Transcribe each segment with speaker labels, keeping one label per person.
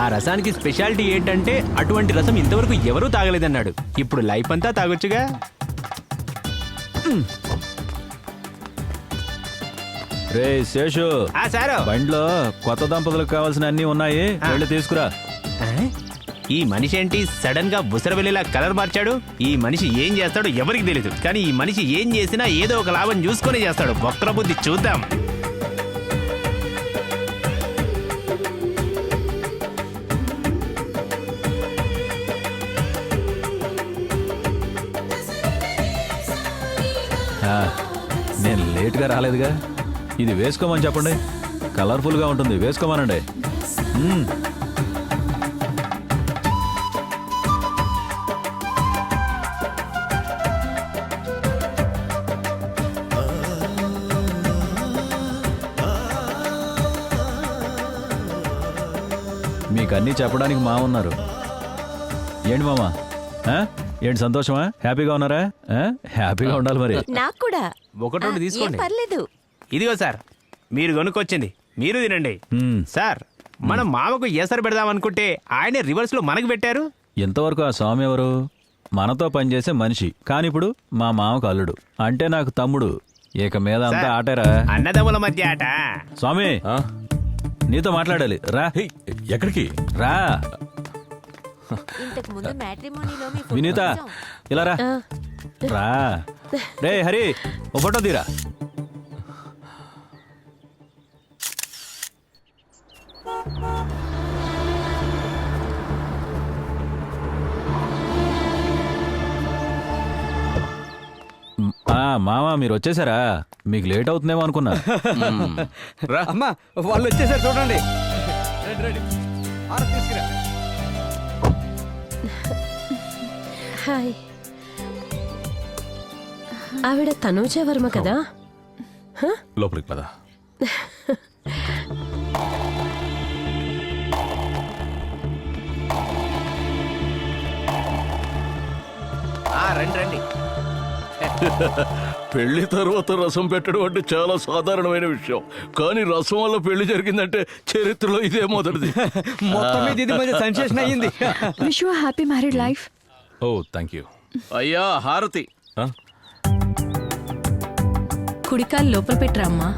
Speaker 1: ఆ రసానికి స్పెషాలిటీ ఏంటంటే అటువంటి రసం ఇంతవరకు ఎవరూ తాగలేదన్నాడు. ఇప్పుడు లైఫ్ అంతా తాగొచ్చుగా.
Speaker 2: రే శేషు,
Speaker 1: సారు
Speaker 2: బండిలో కొత్త దంపతులకు కావాల్సిన అన్ని ఉన్నాయి, వెళ్ళి తీసుకురా.
Speaker 1: ఈ మనిషి ఏంటి సడన్ గా బుసరవెల్లిలా కలర్ మార్చాడు? ఈ మనిషి ఏం చేస్తాడో ఎవరికి తెలియదు, కానీ ఈ మనిషి ఏం చేసినా ఏదో ఒక లాభం చూసుకొని చేస్తాడు. వక్ర బుద్ధి చూద్దాం.
Speaker 2: నేను లేట్గా రాలేదుగా. ఇది వేసుకోమని చెప్పండి, కలర్ఫుల్గా ఉంటుంది, వేసుకోమనండి. మీకు అన్నీ చెప్పడానికి మా ఉన్నారు. ఏంటి మామా, ఏంటి సంతోషమా? హ్యాపీగా ఉన్నారా? హ్యాపీగా ఉండాలి మరి.
Speaker 3: నాకు కూడా
Speaker 1: ఒకటి తీసుకోండి.
Speaker 3: పర్లేదు.
Speaker 1: ఇదిగో సార్, మీరు కొనుక్కొచ్చింది, మీరు తినండి. సార్, మనం మామకు ఏసరు పెడదాం అనుకుంటే ఆయనే రివర్స్ లో మనకు పెట్టారు.
Speaker 2: ఎంతవరకు ఆ స్వామి ఎవరు? మనతో పనిచేసే మనిషి, కానీ ఇప్పుడు మా మామకు అల్లుడు, అంటే నాకు తమ్ముడు. ఇక మీద అంతా ఆటేరా.
Speaker 1: అన్నదమ్ముల మధ్య ఆట.
Speaker 2: స్వామి, నీతో మాట్లాడాలి, రా.
Speaker 4: ఎక్కడికి?
Speaker 2: రా
Speaker 3: ఇంతకు ముందు మ్యాట్రిమోనీలో మీ
Speaker 2: వినీత, ఇలా రా. రా రే హరి, ఓ ఫోటో తీరా. మామా, మీరు వచ్చేసారా? మీకు లేట్ అవుతుందేమో అనుకున్నా.
Speaker 5: అమ్మా, వాళ్ళు వచ్చేసారు చూడండి.
Speaker 6: హాయ్, ఆవిడ తనూజ వర్మ కదా?
Speaker 4: లోపలికి పద.
Speaker 1: రండి రండి.
Speaker 4: పెళ్లి తర్వాత రసం పెట్టడం అంటే చాలా సాధారణమైన విషయం, కానీ రసం వల్ల పెళ్లి జరిగిందంటే చరిత్రలో ఇదే మొదటిది.
Speaker 5: మొత్తం మీద ఇది మంచి సెన్సేషన్ అయ్యింది.
Speaker 7: Wish you happy married life.
Speaker 4: Oh thank you.
Speaker 1: అయ్యా హారతి.
Speaker 6: కుడికాలు లోపల పెట్టరా అమ్మా.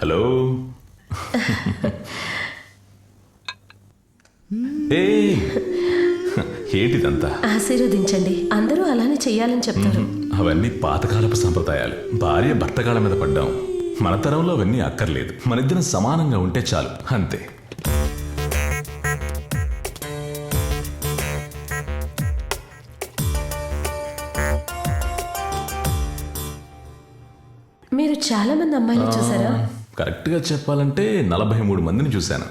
Speaker 4: హలో. ఏంటిదంతా?
Speaker 6: ఆశీర్వదించండి. అందరూ అలానే చెయ్యాలని చెప్తారు.
Speaker 4: అవన్నీ పాతకాలపు సంప్రదాయాలు. భార్య భర్తకాల మీద పడ్డాం. మన తరంలో అవన్నీ అక్కర్లేదు. మన ఇద్దరం సమానంగా ఉంటే చాలు, అంతే.
Speaker 6: మీరు చాలా మంది అమ్మాయిలు చూసారా?
Speaker 4: కరెక్ట్ గా చెప్పాలంటే 43 మందిని చూశాను.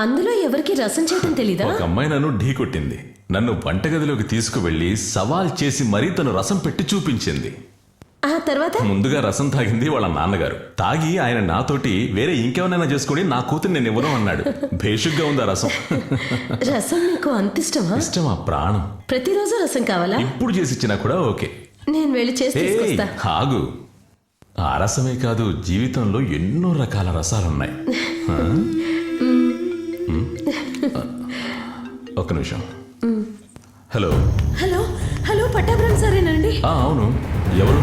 Speaker 6: అందులో ఎవరికి రసం చేయటం తెలీదా?
Speaker 4: ఒక అమ్మాయి నన్ను ఢీ కొట్టింది. నన్ను వంటగదిలోకి తీసుకువెళ్లి సవాల్ చేసి మరీ తను రసం పెట్టి చూపించింది.
Speaker 6: ఆ తర్వాత
Speaker 4: ముందుగా రసం తాగింది వాళ్ళ నాన్నగారు. తాగి ఆయన నాతోటి వేరే ఇంకేమైనా చేసుకుని నా కూతురు నేను ఇవ్వను అన్నాడు. భేషుగ్గా ఉంది ఆ రసం.
Speaker 6: రసం మీకు అంత ఇష్టమా?
Speaker 4: ఇష్టమా? ప్రాణం.
Speaker 6: ప్రతిరోజు రసం కావాలా?
Speaker 4: ఇప్పుడు చేసి ఇచ్చినా కూడా ఓకే.
Speaker 6: నేను వెళ్ళి చేసి తీసుకొస్తా.
Speaker 4: ఆగు. ఆ రసమే కాదు, జీవితంలో ఎన్నో రకాల రసాలున్నాయి. ఒక్క నిమిషం. హలో
Speaker 6: హలో హలో, పట్టాభిరామ్ సరేనండి?
Speaker 4: అవును. ఎవరు?